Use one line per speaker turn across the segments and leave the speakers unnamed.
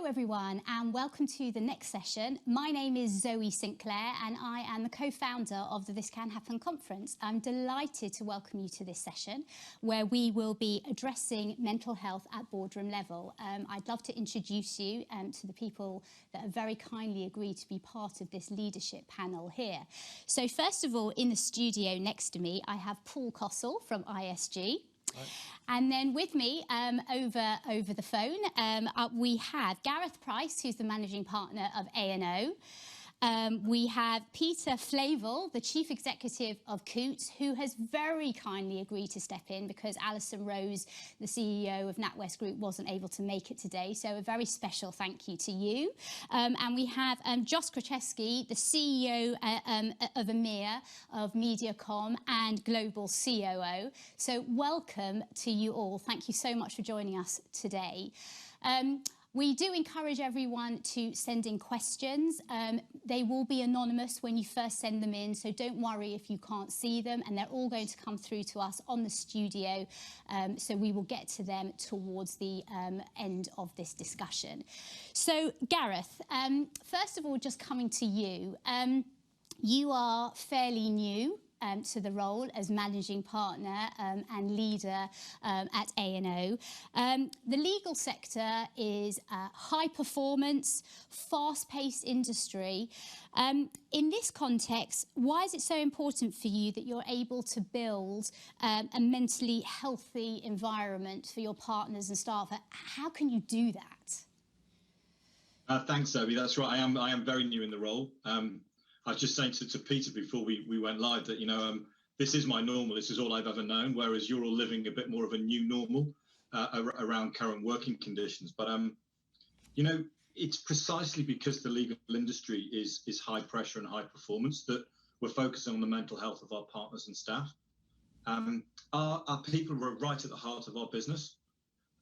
Hello everyone and welcome to the next session. My name is Zoe Sinclair and I am the co-founder of the This Can Happen conference. I'm delighted to welcome you to this session where we will be addressing mental health at boardroom level. I'd love to introduce you to the people that have very kindly agreed to be part of this leadership panel here. So first of all, in the studio next to me, I have Paul Kossel from ISG. Right. And then with me over the phone, we have Gareth Price, who's the managing partner of A&O. We have Peter Flavel, the chief executive of Coots, who has very kindly agreed to step in because Alison Rose, the CEO of NatWest Group, wasn't able to make it today. So a very special thank you to you. And we have Jos Kraszewski, the CEO of EMEA, of Mediacom and Global COO. So welcome to you all. Thank you so much for joining us today. We do encourage everyone to send in questions. They will be anonymous when you first send them in, so don't worry if you can't see them, and they're all going to come through to us on the studio, so we will get to them towards the end of this discussion. So Gareth, first of all, just coming to you, you are fairly new to the role as managing partner and leader at A&O. The legal sector is a high performance, fast-paced industry. In this context, why is it so important for you that you're able to build a mentally healthy environment for your partners and staff? How can you do that?
Thanks, Zoe. That's right. I am very new in the role. I was just saying to Peter before we went live that, this is my normal. This is all I've ever known, whereas you're all living a bit more of a new normal around current working conditions. But, it's precisely because the legal industry is high pressure and high performance that we're focusing on the mental health of our partners and staff. Our people are right at the heart of our business,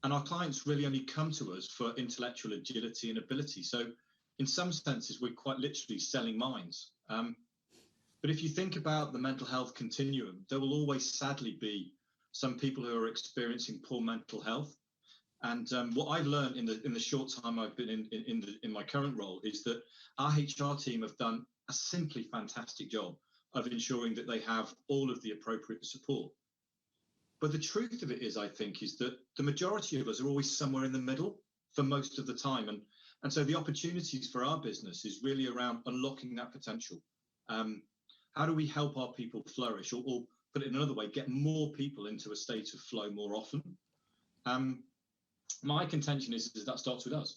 and our clients really only come to us for intellectual agility and ability. So in some senses, we're quite literally selling minds. But if you think about the mental health continuum, there will always sadly be some people who are experiencing poor mental health. And what I've learned in the short time I've been in my current role is that our HR team have done a simply fantastic job of ensuring that they have all of the appropriate support. But the truth of it is, I think, is that the majority of us are always somewhere in the middle for most of the time. And so the opportunities for our business is really around unlocking that potential. How do we help our people flourish, or put it another way, get more people into a state of flow more often? My contention is that starts with us.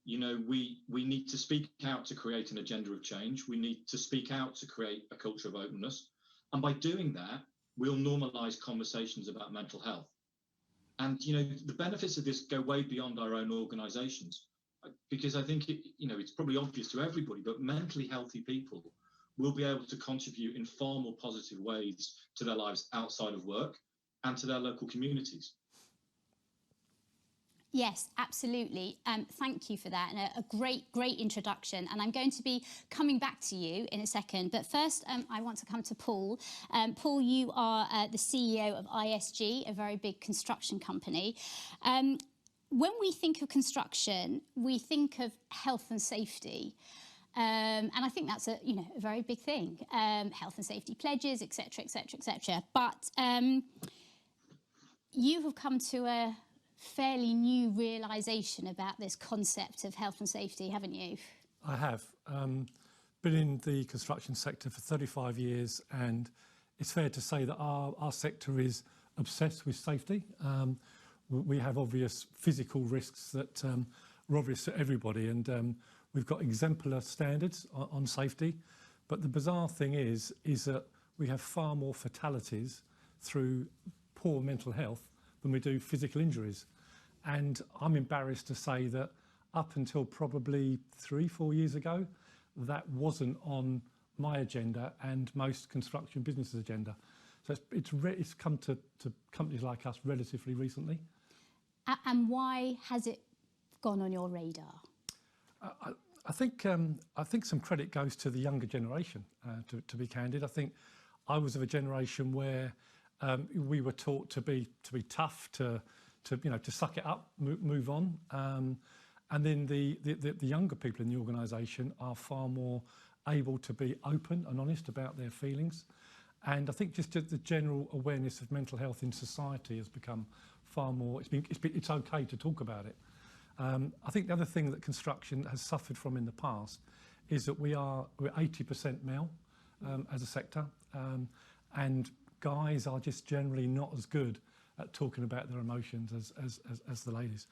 We need to speak out to create an agenda of change. We need to speak out to create a culture of openness. And by doing that, we'll normalize conversations about mental health. And, the benefits of this go way beyond our own organizations, because I think, it's probably obvious to everybody, but mentally healthy people will be able to contribute in far more positive ways to their lives outside of work and to their local communities.
Yes, absolutely. Thank you for that, and a great introduction. And I'm going to be coming back to you in a second. But first, I want to come to Paul. Paul, you are the CEO of ISG, a very big construction company. When we think of construction, we think of health and safety. And I think that's a very big thing. Health and safety pledges, etc., etc., etc. But you have come to a fairly new realisation about this concept of health and safety, haven't you?
I have. Been in the construction sector for 35 years, and it's fair to say that our sector is obsessed with safety. We have obvious physical risks that are obvious to everybody, and we've got exemplar standards on safety. But the bizarre thing is that we have far more fatalities through poor mental health than we do physical injuries. And I'm embarrassed to say that up until probably 3-4 years ago, that wasn't on my agenda and most construction businesses' agenda. So it's come to companies like us relatively recently.
And why has it gone on your radar?
I think some credit goes to the younger generation, to be candid. I think I was of a generation where we were taught to be tough, to to suck it up, move on. And then the younger people in the organisation are far more able to be open and honest about their feelings. And I think just the general awareness of mental health in society has become far more, it's okay to talk about it. I think the other thing that construction has suffered from in the past is that we're 80% male as a sector, and guys are just generally not as good at talking about their emotions as the ladies.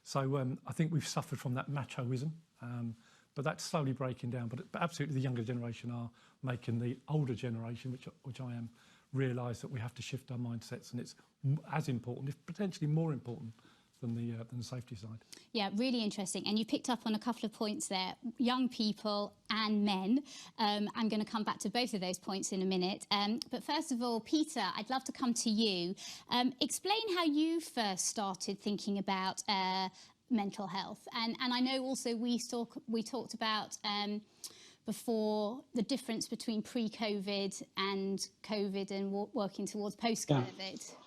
So I think we've suffered from that machoism, but that's slowly breaking down. But absolutely, the younger generation are making the older generation, which I am, realise that we have to shift our mindsets, and it's as important, if potentially more important, than the safety side.
Yeah, really interesting. And you picked up on a couple of points there, young people and men. I'm going to come back to both of those points in a minute. But first of all, Peter, I'd love to come to you. Explain how you first started thinking about mental health. And I know also we talked about before the difference between pre-COVID and COVID and working towards post-COVID.
Yeah.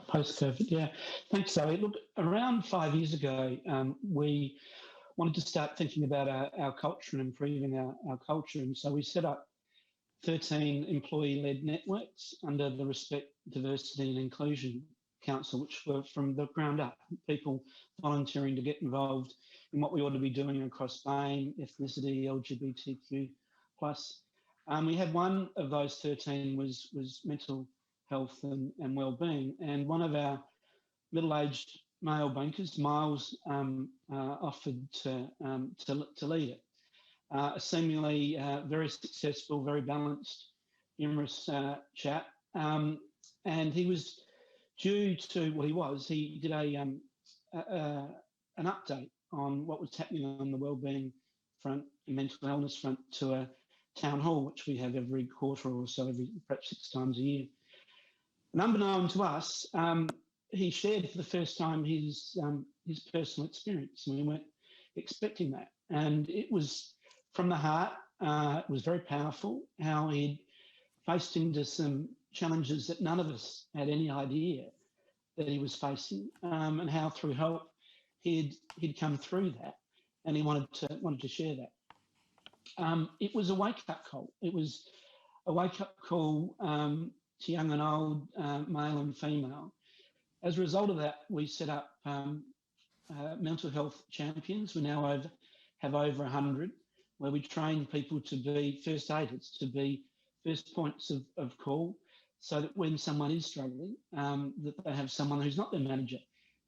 Post-COVID, yeah. Thanks, Zoe. Look, around 5 years ago, we wanted to start thinking about our culture and improving our culture. And so we set up 13 employee-led networks under the Respect, Diversity and Inclusion Council, which were from the ground up, people volunteering to get involved in what we ought to be doing across BAME, ethnicity, LGBTQ+. We had one of those 13 was mental health and well-being, and one of our middle-aged male bankers, Miles, offered to lead it. A seemingly very successful, very balanced, humorous chap, and he was due to he did an update on what was happening on the well-being front, mental illness front, to a town hall, which we have every quarter or so, perhaps 6 times a year. And unbeknown to us, he shared for the first time his personal experience, and we weren't expecting that. And it was from the heart. It was very powerful how he'd faced into some challenges that none of us had any idea that he was facing, and how through help he'd come through that, and he wanted to share that. It was a wake-up call. It was a wake-up call to young and old, male and female. As a result of that, we set up mental health champions. We now have over 100, where we train people to be first aiders, to be first points of call, so that when someone is struggling, that they have someone who's not their manager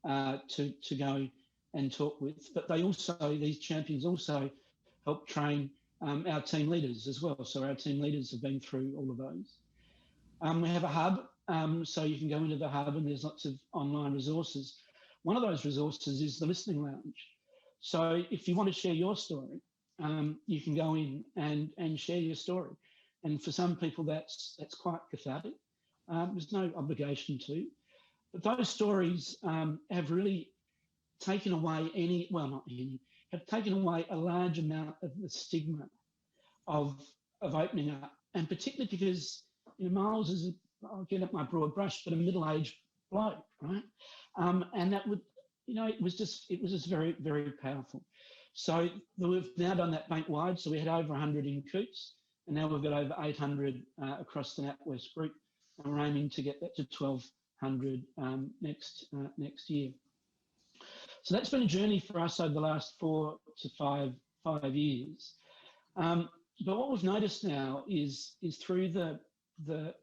to go and talk with. But these champions also help train our team leaders as well. So our team leaders have been through all of those. We have a hub, so you can go into the hub and there's lots of online resources. One of those resources is the listening lounge. So if you want to share your story, you can go in and share your story. And for some people, that's quite cathartic. There's no obligation to. But those stories have really taken away have taken away a large amount of the stigma of opening up. And particularly because Miles is, I'll get up my broad brush, but a middle-aged bloke, right? And that would, it was just very, very powerful. So we've now done that bank-wide. So we had over 100 in Coots, and now we've got over 800 across the NatWest group, and we're aiming to get that to 1,200 next year. So that's been a journey for us over the last 4 to 5 years. But what we've noticed now is through the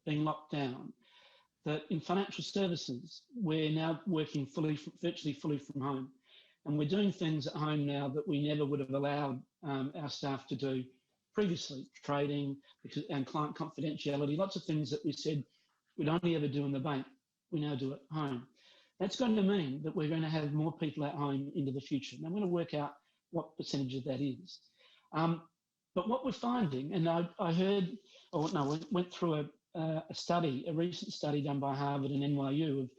being locked down, that in financial services, we're now working virtually fully from home. And we're doing things at home now that we never would have allowed our staff to do previously, trading and client confidentiality, lots of things that we said we'd only ever do in the bank, we now do at home. That's going to mean that we're going to have more people at home into the future. And I'm going to work out what percentage of that is. But what we're finding, and went through a recent study done by Harvard and NYU of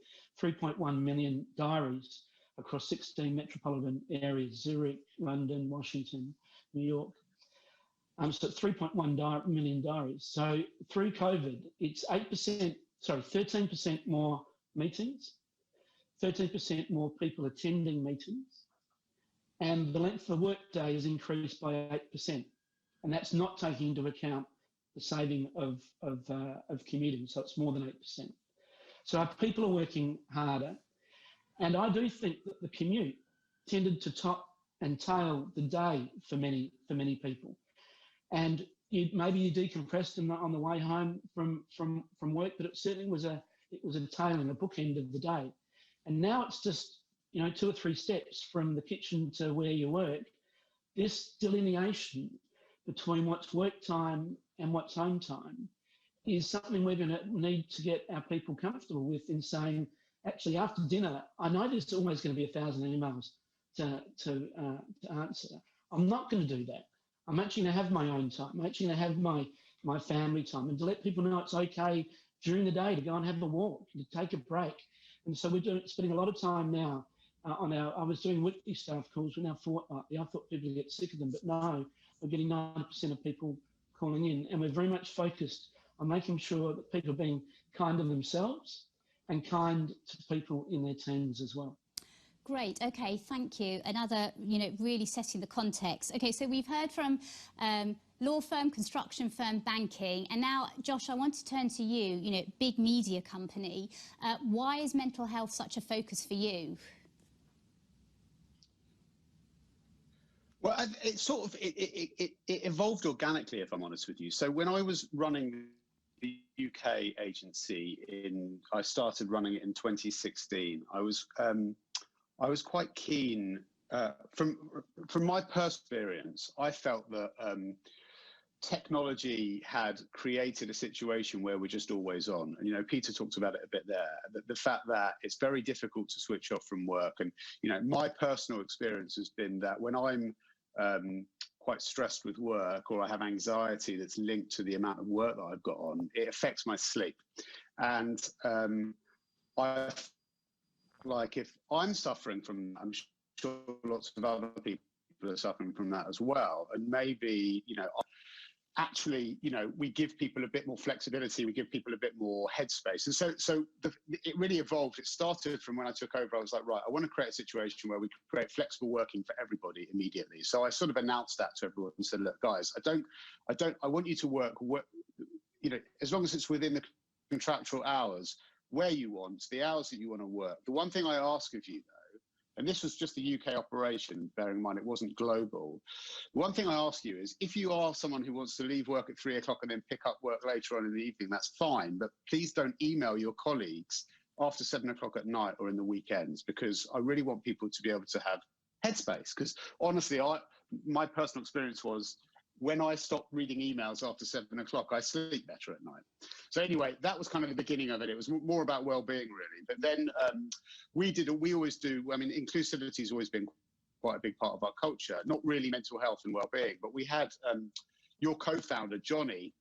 3.1 million diaries across 16 metropolitan areas, Zurich, London, Washington, New York. So 3.1 million diaries. So through COVID, it's 13% more meetings, 13% more people attending meetings, and the length of the workday has increased by 8%. And that's not taking into account the saving of commuting, so it's more than 8%. So our people are working harder, and I do think that the commute tended to top and tail the day for many people. And maybe you decompressed on the way home from work, but it certainly was a tailing, a bookend of the day. And now it's just 2 or 3 steps from the kitchen to where you work. This delineation between what's work time and what's home time is something we're going to need to get our people comfortable with, in saying, actually, after dinner, I know there's always going to be 1,000 emails to answer. I'm not going to do that. I'm actually going to have my own time. I'm actually going to have my family time, and to let people know it's okay during the day to go and have a walk, to take a break. And so we're spending a lot of time now I was doing weekly staff calls, we're now fortnightly. I thought people would get sick of them, but no, we're getting 90% of people calling in, and we're very much focused on making sure that people are being kind to themselves and kind to people in their teams as well.
Great. Okay, thank you. Another, really setting the context. Okay, so we've heard from law firm, construction firm, banking, and now, Josh, I want to turn to you. Big media company. Why is mental health such a focus for you?
Well, it evolved organically, if I'm honest with you. So when I was running the UK agency I started running it in 2016. I was quite keen, from my personal experience, I felt that technology had created a situation where we're just always on. And, Peter talked about it a bit there, the fact that it's very difficult to switch off from work. And, my personal experience has been that when I'm quite stressed with work, or I have anxiety that's linked to the amount of work that I've got on, it affects my sleep. And I like, if I'm suffering from, I'm sure lots of other people are suffering from that as well. And maybe, actually, we give people a bit more flexibility, we give people a bit more headspace. And so it really evolved. It started from when I took over. I was like, right, I want to create a situation where we can create flexible working for everybody immediately. So I sort of announced that to everyone and said, look, guys, I want you to work, as long as it's within the contractual hours, where you want, the hours that you want to work. The one thing I ask of you, though, and this was just a UK operation, bearing in mind it wasn't global. One thing I ask you is, if you are someone who wants to leave work at 3 o'clock and then pick up work later on in the evening, that's fine. But please don't email your colleagues after 7 o'clock at night or in the weekends, because I really want people to be able to have headspace. Because honestly, my personal experience was, when I stopped reading emails after 7 o'clock, I sleep better at night. So anyway, that was kind of the beginning of it. It was more about well-being, really. But then we always do, inclusivity has always been quite a big part of our culture, not really mental health and well-being, but we had your co-founder, Johnny,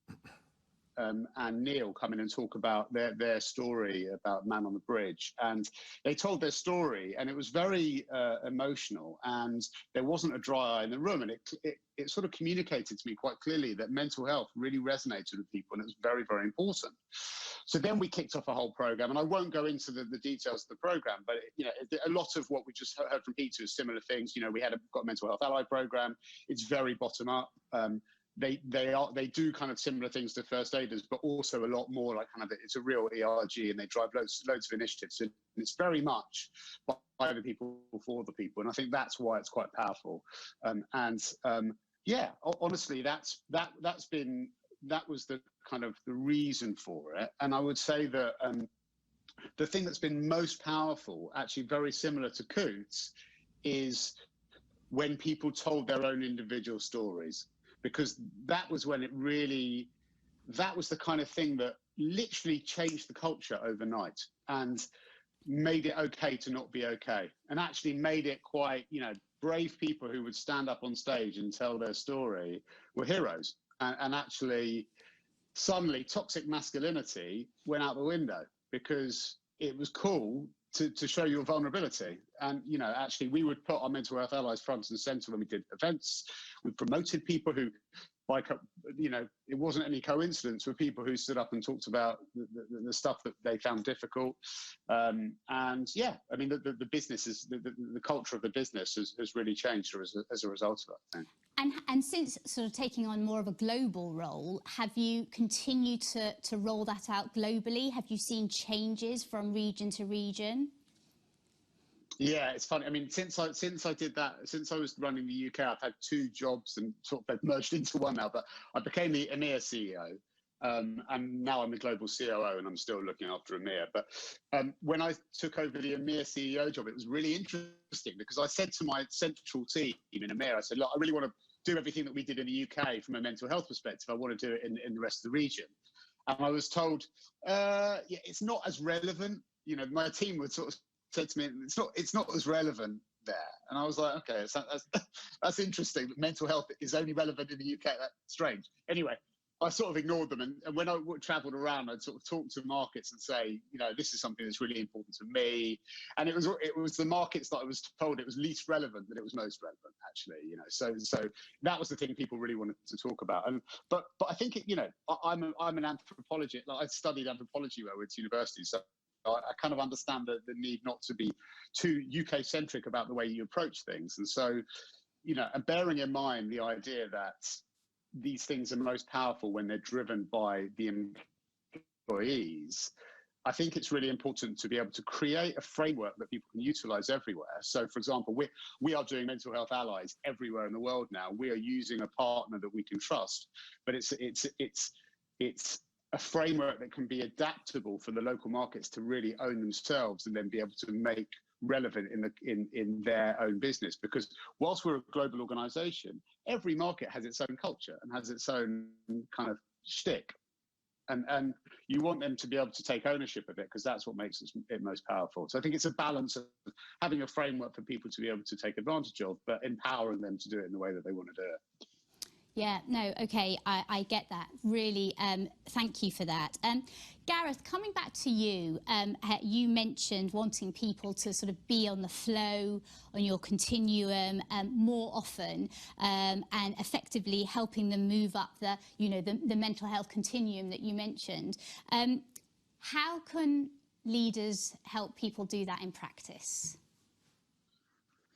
and Neil come in and talk about their story about Man on the Bridge. And they told their story, and it was very emotional, and there wasn't a dry eye in the room. And it sort of communicated to me quite clearly that mental health really resonated with people, and it was very, very important. So then we kicked off a whole program, and I won't go into the details of the program, but a lot of what we just heard from Peter is similar things. We got a mental health ally program. It's very bottom up. They do kind of similar things to first aiders, but also a lot more like it's a real ERG, and they drive loads of initiatives. And it's very much by the people for the people, and I think that's why it's quite powerful. Honestly, that was the kind of the reason for it. And I would say that the thing that's been most powerful, actually very similar to Coots, is when people told their own individual stories. Because that was when that was the kind of thing that literally changed the culture overnight and made it okay to not be okay, and actually made it quite, brave people who would stand up on stage and tell their story were heroes. And actually, suddenly, toxic masculinity went out the window, because it was cool to show your vulnerability. And, actually, we would put our mental health allies front and center when we did events. We promoted people who you know, it wasn't any coincidence for people who stood up and talked about the stuff that they found difficult. And yeah, I mean, the business is, the culture of the business has really changed as a result of that thing.
And since sort of taking on more of a global role, have you continued to roll that out globally? Have you seen changes from region to region?
Yeah, it's funny. I mean, since I did that, since I was running the UK, I've had 2 jobs and sort of they've merged into one now. But I became the EMEA CEO, and now I'm the global COO, and I'm still looking after EMEA. But when I took over the EMEA CEO job, it was really interesting because I said to my central team in EMEA, I said, look, I really want to do everything that we did in the UK from a mental health perspective. I want to do it in the rest of the region. And I was told, yeah, it's not as relevant. You know, my team would sort of said to me, it's not as relevant there. And I was like, okay, that's interesting. Mental health is only relevant in the UK. That's strange. Anyway, I sort of ignored them. And when I traveled around, I'd sort of talk to markets and say, you know, this is something that's really important to me. And it was the markets that I was told it was least relevant that it was most relevant, actually, you know. So that was the thing people really wanted to talk about. And but I think, you know, I'm an anthropologist. Like, I studied anthropology when I went to university. So I kind of understand the need not to be too UK centric about the way you approach things. And so, you know, and bearing in mind the idea that these things are most powerful when they're driven by the employees, I think it's really important to be able to create a framework that people can utilize everywhere. So, for example, we are doing mental health allies everywhere in the world now. We are using a partner that we can trust, but it's a framework that can be adaptable for the local markets to really own themselves and then be able to make relevant in their own business. Because whilst we're a global organization, every market has its own culture and has its own kind of shtick. And you want them to be able to take ownership of it, because that's what makes it most powerful. So I think it's a balance of having a framework for people to be able to take advantage of, but empowering them to do it in the way that they want to do it.
Yeah, no, okay, I get that. Really, thank you for that. Gareth, coming back to you, you mentioned wanting people to sort of be on the flow, on your continuum more often, and effectively helping them move up the, you know, the mental health continuum that you mentioned. How can leaders help people do that in practice?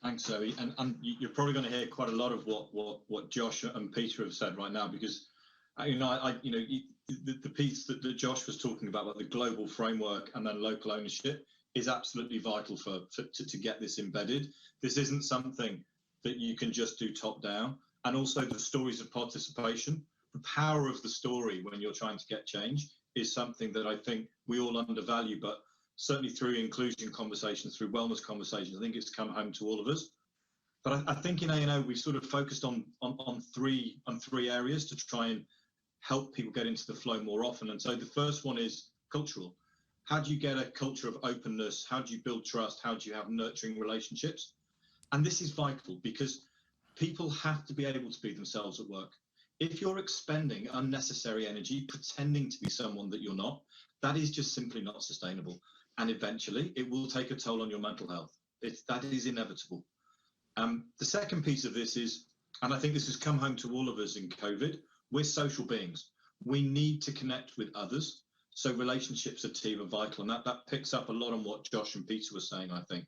Thanks, Zoe. And you're probably going to hear quite a lot of what Josh and Peter have said right now, because the piece that Josh was talking about the global framework and then local ownership is absolutely vital to get this embedded. This isn't something that you can just do top down. And also the stories of participation, the power of the story when you're trying to get change is something that I think we all undervalue, but certainly through inclusion conversations, through wellness conversations, I think it's come home to all of us. But I think in A&O we've sort of focused on three areas to try and help people get into the flow more often. And so the first one is cultural. How do you get a culture of openness? How do you build trust? How do you have nurturing relationships? And this is vital because people have to be able to be themselves at work. If you're expending unnecessary energy pretending to be someone that you're not, that is just simply not sustainable. And eventually it will take a toll on your mental health. That is inevitable. The second piece of this is, and I think this has come home to all of us in COVID, we're social beings. We need to connect with others. So relationships are team are vital. And that picks up a lot on what Josh and Peter were saying, I think.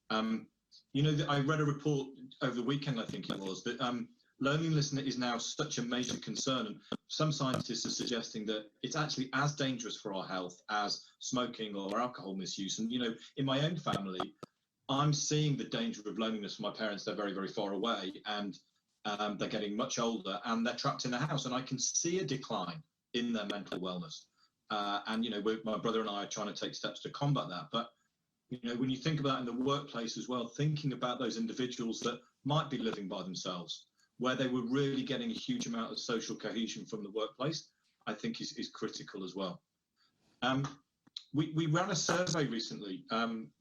I read a report over the weekend, I think it was, that loneliness is now such a major concern. And some scientists are suggesting that it's actually as dangerous for our health as smoking or alcohol misuse. And, in my own family, I'm seeing the danger of loneliness for my parents. They're very, very far away and they're getting much older and they're trapped in the house. And I can see a decline in their mental wellness. My brother and I are trying to take steps to combat that. But, when you think about in the workplace as well, thinking about those individuals that might be living by themselves, where they were really getting a huge amount of social cohesion from the workplace, I think is critical as well. We ran a survey recently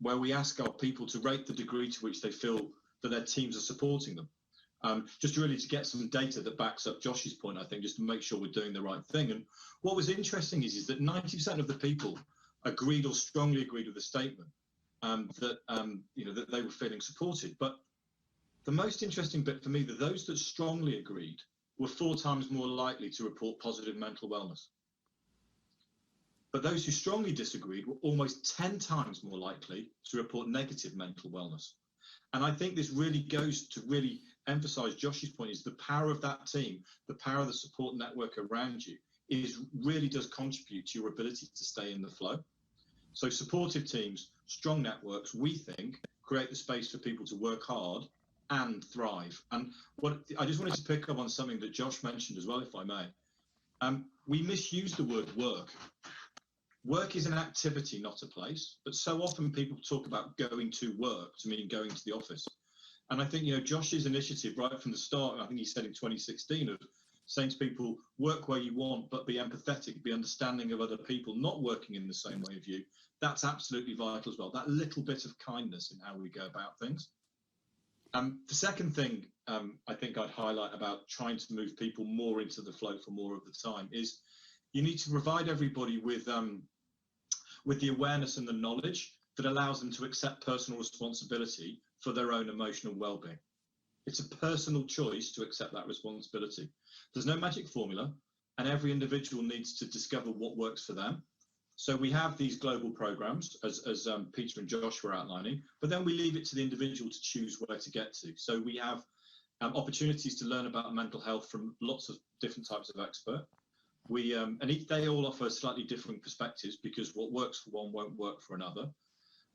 where we asked our people to rate the degree to which they feel that their teams are supporting them, just really to get some data that backs up Josh's point, I think, just to make sure we're doing the right thing. And what was interesting is that 90% of the people agreed or strongly agreed with the statement that they were feeling supported. But the most interesting bit for me, that those that strongly agreed were 4 times more likely to report positive mental wellness. But those who strongly disagreed were almost 10 times more likely to report negative mental wellness. And I think this really goes to really emphasize Josh's point, is the power of that team, the power of the support network around you really does contribute to your ability to stay in the flow. So supportive teams, strong networks, we think, create the space for people to work hard and thrive. And what I just wanted to pick up on something that Josh mentioned as well, if I may. We misuse the word work. Work is an activity, not a place. But so often people talk about going to work to mean going to the office. And I think, Josh's initiative right from the start, I think he said in 2016, of saying to people, work where you want, but be empathetic, be understanding of other people not working in the same way as you. That's absolutely vital as well. That little bit of kindness in how we go about things. The second thing I think I'd highlight about trying to move people more into the flow for more of the time is you need to provide everybody with the awareness and the knowledge that allows them to accept personal responsibility for their own emotional well-being. It's a personal choice to accept that responsibility. There's no magic formula, and every individual needs to discover what works for them. So we have these global programs, as Peter and Josh were outlining, but then we leave it to the individual to choose where to get to. So we have opportunities to learn about mental health from lots of different types of expert. And they all offer slightly different perspectives, because what works for one won't work for another.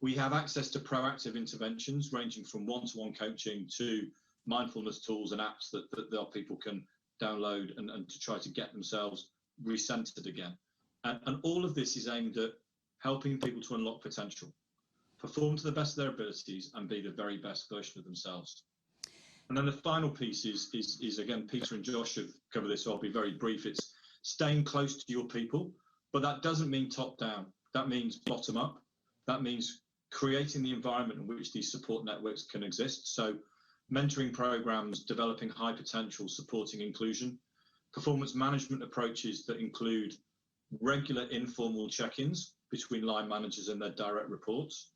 We have access to proactive interventions ranging from one-to-one coaching to mindfulness tools and apps that our people can download and to try to get themselves recentered again. And all of this is aimed at helping people to unlock potential, perform to the best of their abilities, and be the very best version of themselves. And then the final piece is again, Peter and Josh have covered this, so I'll be very brief. It's staying close to your people, but that doesn't mean top down. That means bottom up. That means creating the environment in which these support networks can exist. So mentoring programs, developing high potential, supporting inclusion, performance management approaches that include regular informal check-ins between line managers and their direct reports,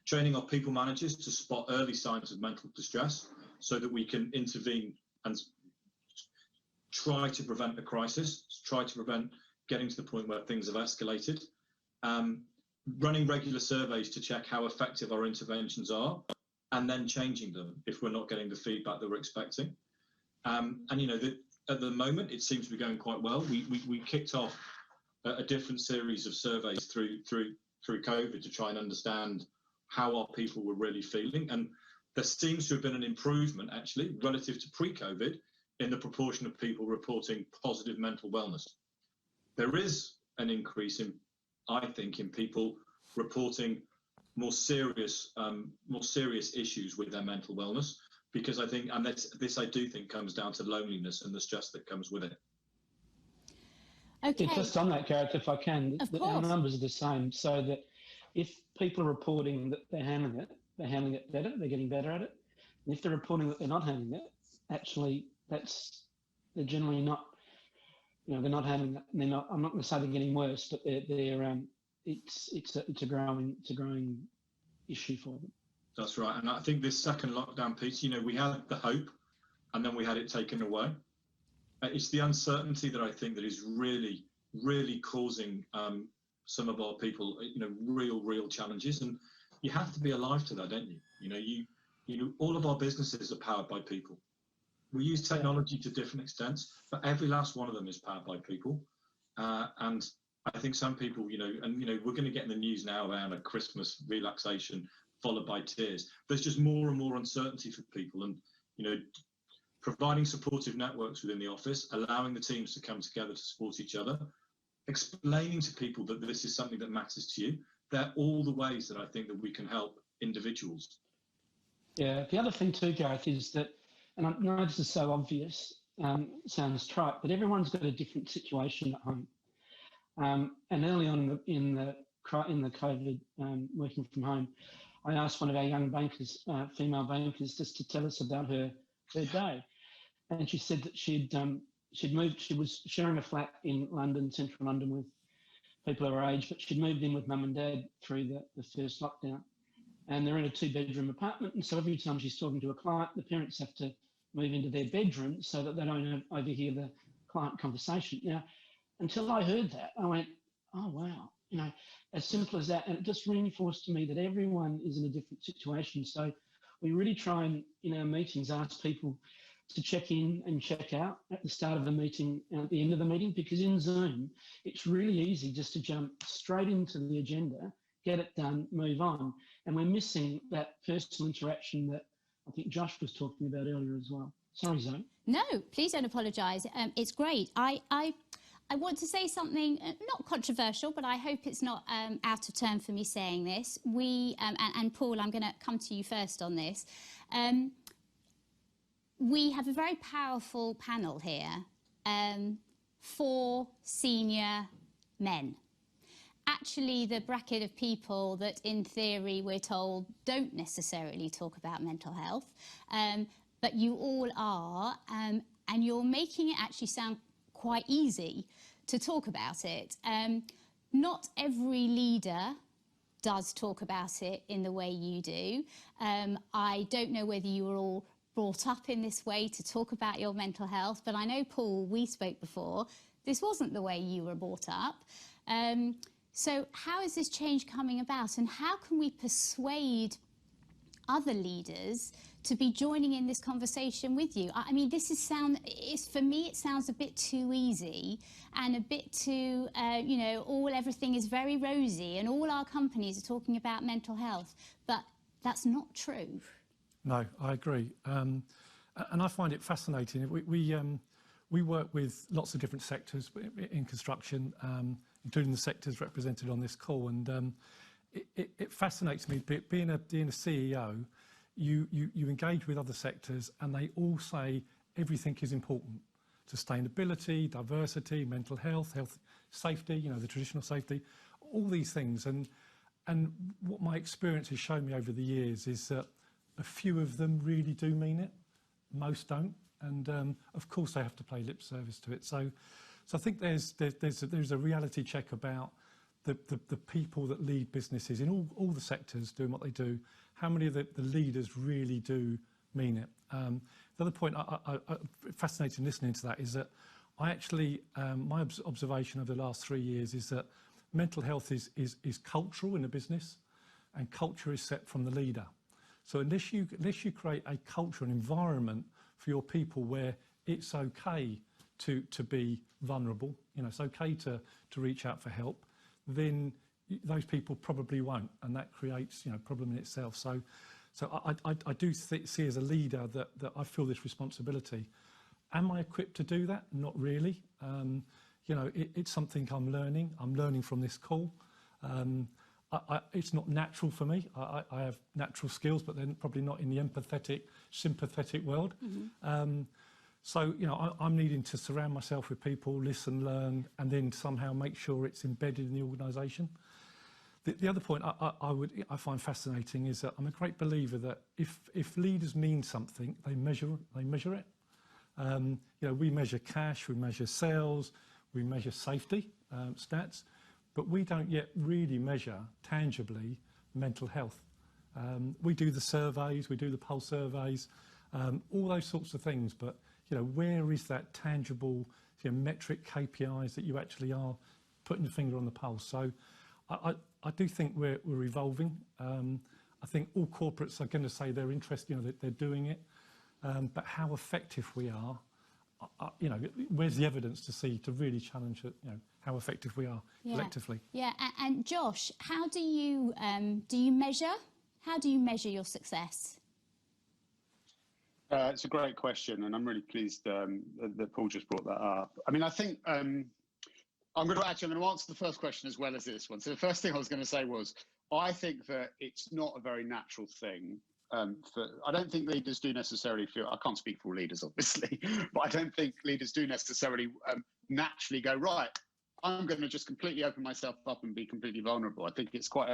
training our people managers to spot early signs of mental distress so that we can intervene and try to prevent a crisis, try to prevent getting to the point where things have escalated, running regular surveys to check how effective our interventions are, and then changing them if we're not getting the feedback that we're expecting. At the moment, it seems to be going quite well. We kicked off a different series of surveys through COVID to try and understand how our people were really feeling. And there seems to have been an improvement, actually, relative to pre-COVID, in the proportion of people reporting positive mental wellness. There is an increase I think, in people reporting more serious issues with their mental wellness, because I think, and this I do think comes down to loneliness and the stress that comes with it.
Okay.
Yeah, just on that, Gareth, if I can, our numbers are the same, so that if people are reporting that they're handling it better, they're getting better at it. And if they're reporting that they're not handling it, actually, they're generally not, they're not handling it. And they're not. I'm not going to say they're getting worse, but it's a growing issue for them. That's
right, and I think this second lockdown piece, we had the hope, and then we had it taken away. It's the uncertainty that I think that is really, really causing some of our people, real challenges. And you have to be alive to that, don't you? All of our businesses are powered by people. We use technology to different extents, but every last one of them is powered by people. And I think some people, we're going to get in the news now around a Christmas relaxation followed by tears. There's just more and more uncertainty for people, and providing supportive networks within the office, allowing the teams to come together to support each other, explaining to people that this is something that matters to you. They're all the ways that I think that we can help individuals.
Yeah, the other thing too, Gareth, is that, and I know this is so obvious, sounds trite, but everyone's got a different situation at home. And early on in the COVID working from home, I asked one of our young bankers, female bankers, just to tell us about her day. And she said that she'd moved, she was sharing a flat in London, central London, with people of her age, but she'd moved in with mum and dad through the first lockdown. And they're in a 2-bedroom apartment. And so every time she's talking to a client, the parents have to move into their bedroom so that they don't overhear the client conversation. Now, until I heard that, I went, oh, wow, as simple as that. And it just reinforced to me that everyone is in a different situation. So we really try and, in our meetings, ask people to check in and check out at the start of the meeting and at the end of the meeting, because in Zoom, it's really easy just to jump straight into the agenda, get it done, move on. And we're missing that personal interaction that I think Josh was talking about earlier as well. Sorry, Zoe.
No, please don't apologise. It's great. I want to say something not controversial, but I hope it's not out of turn for me saying this. And Paul, I'm going to come to you first on this. We have a very powerful panel here, 4 senior men. Actually, the bracket of people that, in theory, we're told don't necessarily talk about mental health, but you all are, and you're making it actually sound quite easy to talk about it. Not every leader does talk about it in the way you do. I don't know whether you were all brought up in this way to talk about your mental health, but I know, Paul, we spoke before, this wasn't the way you were brought up. So how is this change coming about, and how can we persuade other leaders to be joining in this conversation with you? I mean, for me, it sounds a bit too easy and a bit too, everything is very rosy and all our companies are talking about mental health, but that's not true.
No, I agree. And I find it fascinating. We work with lots of different sectors in construction, including the sectors represented on this call. And it fascinates me, being a CEO, you engage with other sectors and they all say everything is important. Sustainability, diversity, mental health, health safety, the traditional safety, all these things. And what my experience has shown me over the years is that a few of them really do mean it, most don't. And of course they have to pay lip service to it. So I think there's a reality check about the people that lead businesses in all the sectors doing what they do. How many of the leaders really do mean it? The other point, fascinating listening to that, is that I actually, my observation over the last 3 years is that mental health is cultural in a business, and culture is set from the leader. So unless you create a culture, an environment for your people where it's okay to be vulnerable, it's okay to reach out for help, then those people probably won't, and that creates problem in itself. So I do see as a leader that I feel this responsibility. Am I equipped to do that? Not really. It's something I'm learning. I'm learning from this call. It's not natural for me. I have natural skills, but they're probably not in the empathetic, sympathetic world. Mm-hmm. So, I'm needing to surround myself with people, listen, learn, and then somehow make sure it's embedded in the organisation. The other point I find fascinating is that I'm a great believer that if leaders mean something, they measure it. We measure cash, we measure sales, we measure safety stats, but we don't yet really measure tangibly mental health. We do the surveys, we do the pulse surveys, all those sorts of things, but where is that tangible metric KPIs that you actually are putting the finger on the pulse? So I do think we're evolving. I think all corporates are going to say they're interested, that they're doing it, but how effective we are, where's the evidence to really challenge it, how effective we are collectively?
Yeah, and Josh, how do you measure? How do you measure your success?
It's a great question, and I'm really pleased that Paul just brought that up. I mean, I think I'm going to answer the first question as well as this one. So the first thing I was going to say was, I think that it's not a very natural thing. I don't think leaders do necessarily feel, I can't speak for all leaders, obviously, but I don't think leaders do necessarily naturally go, right, I'm going to just completely open myself up and be completely vulnerable. I think it's quite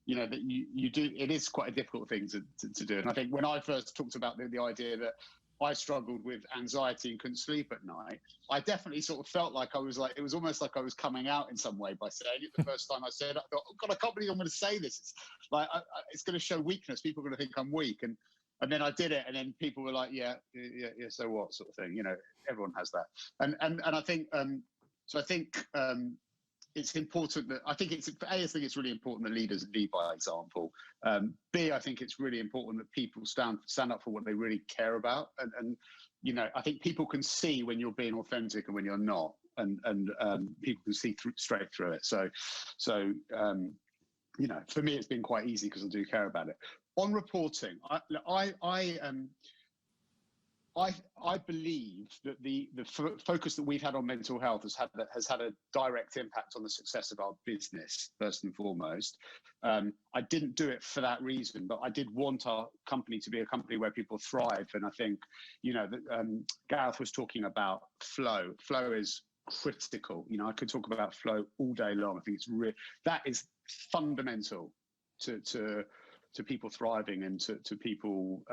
that you do, it is quite a difficult thing to do. And I think when I first talked about the idea that I struggled with anxiety and couldn't sleep at night, I definitely sort of felt like it was almost like I was coming out in some way by saying it. The first time I said, I thought, oh God, I can't believe I'm going to say this. It's like, it's going to show weakness. People are going to think I'm weak. And And then I did it, and then people were like, yeah, so what, sort of thing. You know, everyone has that. And I think so. I think it's important that I think it's really important that leaders lead by example. B, I think it's really important that people stand up for what they really care about. And you know, I think people can see when you're being authentic and when you're not, and people can see straight through it. So you know, for me, it's been quite easy because I do care about it. On reporting, I believe that the focus that we've had on mental health has had a direct impact on the success of our business, first and foremost. I didn't do it for that reason, but I did want our company to be a company where people thrive. And I think, you know, Gareth was talking about flow. Flow is critical. You know, I could talk about flow all day long. I think that is fundamental to people thriving and to people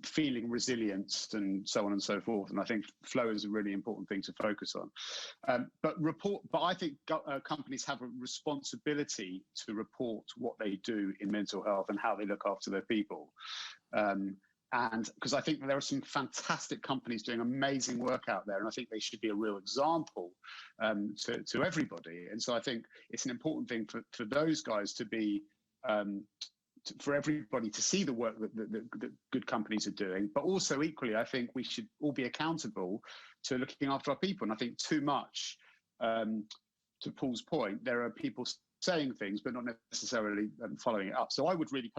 feeling resilience and so on and so forth. And I think flow is a really important thing to focus on. But I think companies have a responsibility to report what they do in mental health and how they look after their people. And because I think there are some fantastic companies doing amazing work out there, and I think they should be a real example to everybody. And so I think it's an important thing for those guys to be for everybody to see the work that good companies are doing, but also equally, I think we should all be accountable to looking after our people. And I think too much, to Paul's point, there are people saying things but not necessarily following it up. So I would really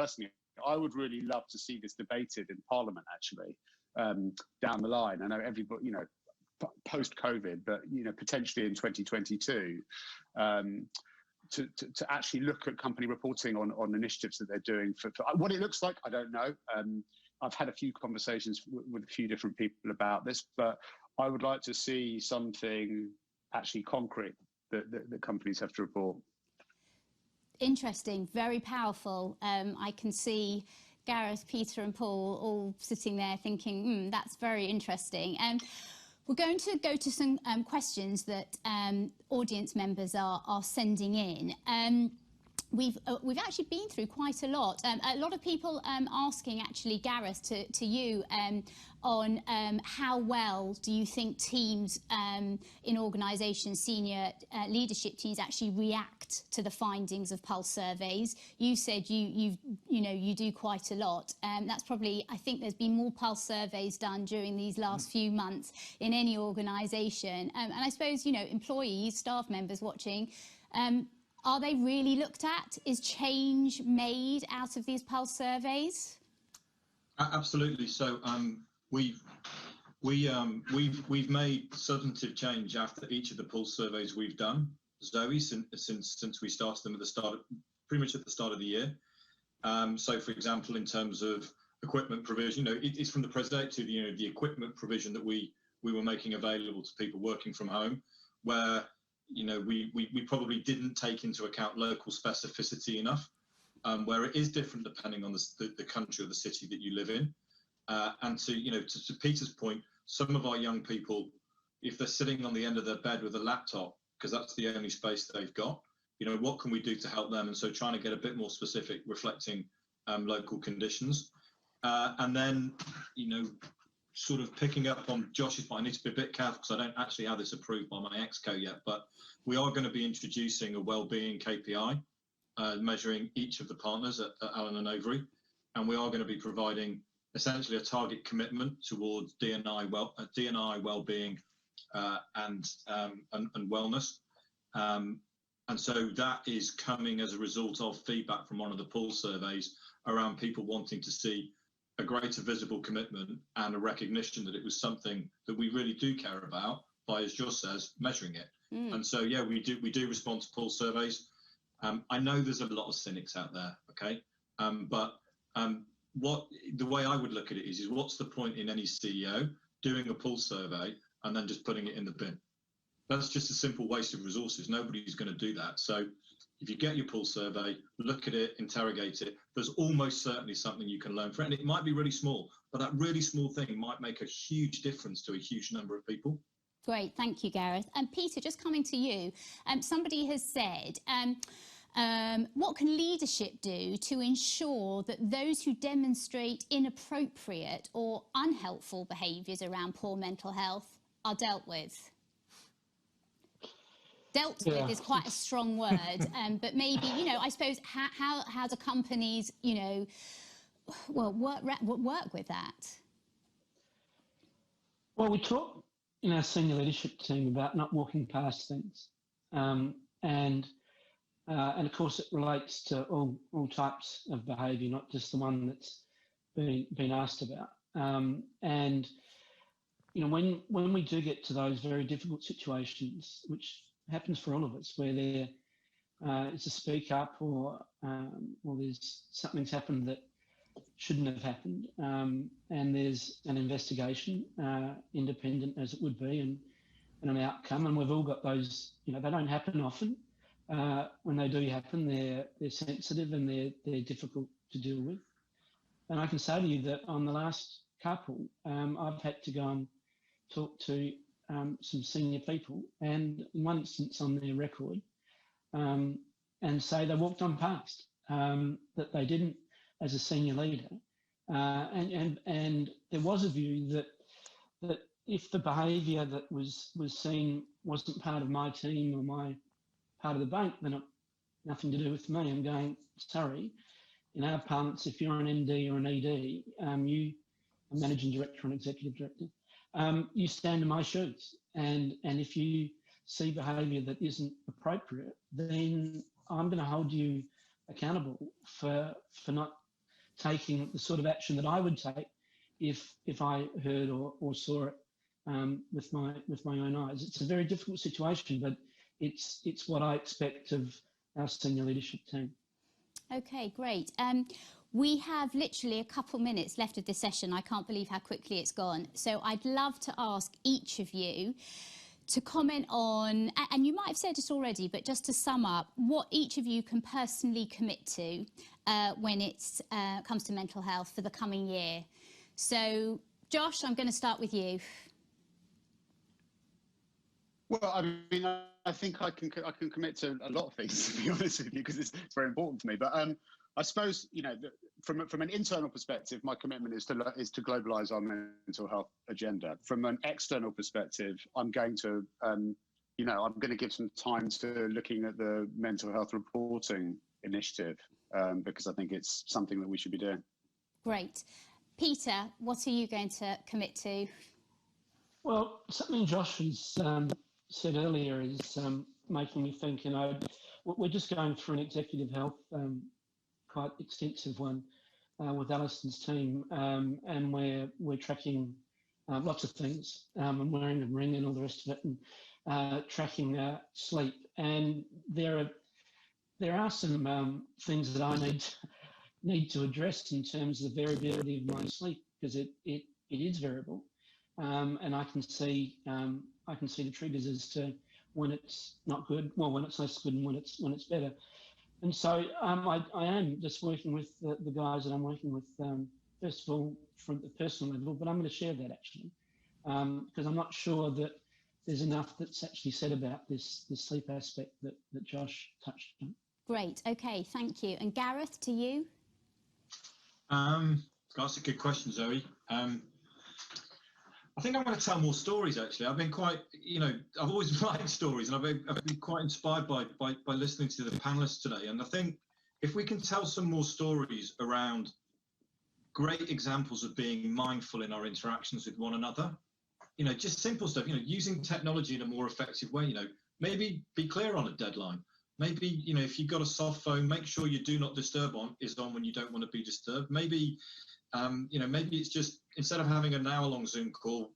love to see this debated in Parliament, actually, down the line. I know everybody, you know, post-COVID, but, you know, potentially in 2022, to actually look at company reporting on initiatives that they're doing. For what it looks like, I don't know. I've had a few conversations with a few different people about this, but I would like to see something actually concrete that companies have to report.
Interesting, very powerful. I can see Gareth, Peter and Paul all sitting there thinking, that's very interesting. We're going to go to some questions that audience members are sending in. We've actually been through quite a lot. A lot of people asking, actually, Gareth, to you on how well do you think teams in organisations, senior leadership teams, actually react to the findings of pulse surveys? You said you do quite a lot. That's probably, I think there's been more pulse surveys done during these last few months in any organisation. And I suppose, you know, employees, staff members watching, are they really looked at? Is change made out of these pulse surveys?
Absolutely. So we've made substantive change after each of the pulse surveys we've done, Zoe, since we started them pretty much at the start of the year. So, for example, in terms of equipment provision, you know, it's from the president to the equipment provision that we were making available to people working from home, where, you know, we probably didn't take into account local specificity enough, where it is different depending on the country or the city that you live in. And to Peter's point, some of our young people, if they're sitting on the end of their bed with a laptop, because that's the only space they've got, you know, what can we do to help them? And so trying to get a bit more specific, reflecting local conditions. And then, you know, sort of picking up on Josh's point, I need to be a bit careful because I don't actually have this approved by my exco yet, but we are going to be introducing a wellbeing KPI, measuring each of the partners at Allen and Overy, and we are going to be providing essentially a target commitment towards D&I wellbeing and wellness, and so that is coming as a result of feedback from one of the pulse surveys around people wanting to see a greater visible commitment and a recognition that it was something that we really do care about by, as Josh says, measuring it. And so, yeah, we do respond to pulse surveys. I know there's a lot of cynics out there, okay? But the way I would look at it is what's the point in any CEO doing a pulse survey and then just putting it in the bin? That's just a simple waste of resources. Nobody's going to do that. So if you get your pulse survey, look at it, interrogate it, there's almost certainly something you can learn from it. And it might be really small, but that really small thing might make a huge difference to a huge number of people.
Great, thank you, Gareth. And Peter, just coming to you, somebody has said, What can leadership do to ensure that those who demonstrate inappropriate or unhelpful behaviours around poor mental health are dealt with? Dealt with is quite a strong word, but maybe, you know, I suppose how do companies, you know, well, work with that?
Well, we talk in our senior leadership team about not walking past things, and of course it relates to all types of behaviour, not just the one that's been asked about. And you know, when we do get to those very difficult situations, which happens for all of us, where there is a speak up or there's something's happened that shouldn't have happened, and there's an investigation, independent as it would be, and an outcome, and we've all got those. You know, they don't happen often. When they do happen, they're sensitive and they're difficult to deal with. And I can say to you that on the last couple, I've had to go and talk to some senior people, and in one instance on their record, and say they walked on past, that they didn't as a senior leader, and there was a view that if the behaviour that was seen wasn't part of my team or my part of the bank, then nothing to do with me. I'm going, sorry, in our parlance, if you're an MD or an ED, you a managing director or an executive director, you stand in my shoes, and if you see behaviour that isn't appropriate, then I'm going to hold you accountable for not taking the sort of action that I would take if I heard or saw it with my own eyes. It's a very difficult situation, but it's what I expect of our senior leadership team.
Okay, great. We have literally a couple minutes left of this session. I can't believe how quickly it's gone. So I'd love to ask each of you to comment on, and you might have said it already, but just to sum up, what each of you can personally commit to when it comes to mental health for the coming year. So, Josh, I'm going to start with you.
Well, I mean, I think I can commit to a lot of things, to be honest with you, because it's very important to me. But I suppose, you know, from an internal perspective, my commitment is to globalise our mental health agenda. From an external perspective, I'm going to, you know, I'm going to give some time to looking at the mental health reporting initiative, because I think it's something that we should be doing. Great.
Peter, what are you going to commit to?
Well, something Josh has said earlier is making me think, you know, we're just going through an executive health quite extensive one with Alison's team, and we're tracking lots of things, and wearing a ring and all the rest of it, and tracking sleep. And there are some things that I need to address in terms of the variability of my sleep, because it is variable, and I can see the triggers as to when it's not good, well, when it's less good, and when it's better. And so I am just working with the guys that I'm working with, first of all, from the personal level, but I'm going to share that actually, because I'm not sure that there's enough that's actually said about this sleep aspect that Josh touched on.
Great. Okay, thank you. And Gareth, to you?
That's a good question, Zoe. I think I'm going to tell more stories, actually. I've been quite, you know, I've always liked stories, and I've been quite inspired by listening to the panelists today. And I think if we can tell some more stories around great examples of being mindful in our interactions with one another, you know, just simple stuff, you know, using technology in a more effective way, you know, maybe be clear on a deadline. Maybe, you know, if you've got a soft phone, make sure your do not disturb is on when you don't want to be disturbed. Maybe, you know, maybe it's just, instead of having an hour-long Zoom call,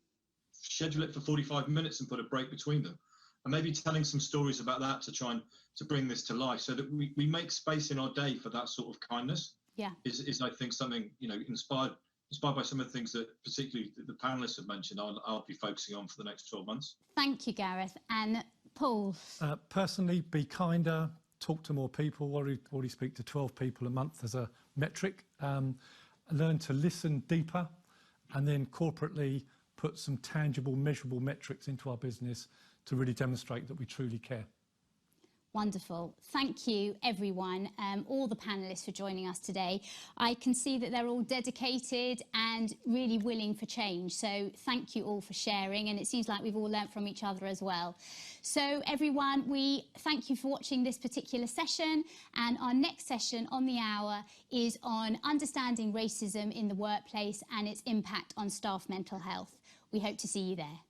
schedule it for 45 minutes and put a break between them. And maybe telling some stories about that to try and to bring this to life, so that we make space in our day for that sort of kindness.
Yeah,
is I think something, you know, inspired by some of the things that particularly the panelists have mentioned, I'll be focusing on for the next 12 months.
Thank you, Gareth. And Paul?
Personally, be kinder, talk to more people. Already speak to 12 people a month as a metric. Learn to listen deeper, and then corporately put some tangible, measurable metrics into our business to really demonstrate that we truly care.
Wonderful. Thank you, everyone, all the panellists for joining us today. I can see that they're all dedicated and really willing for change. So thank you all for sharing. And it seems like we've all learnt from each other as well. So everyone, we thank you for watching this particular session. And our next session on the hour is on understanding racism in the workplace and its impact on staff mental health. We hope to see you there.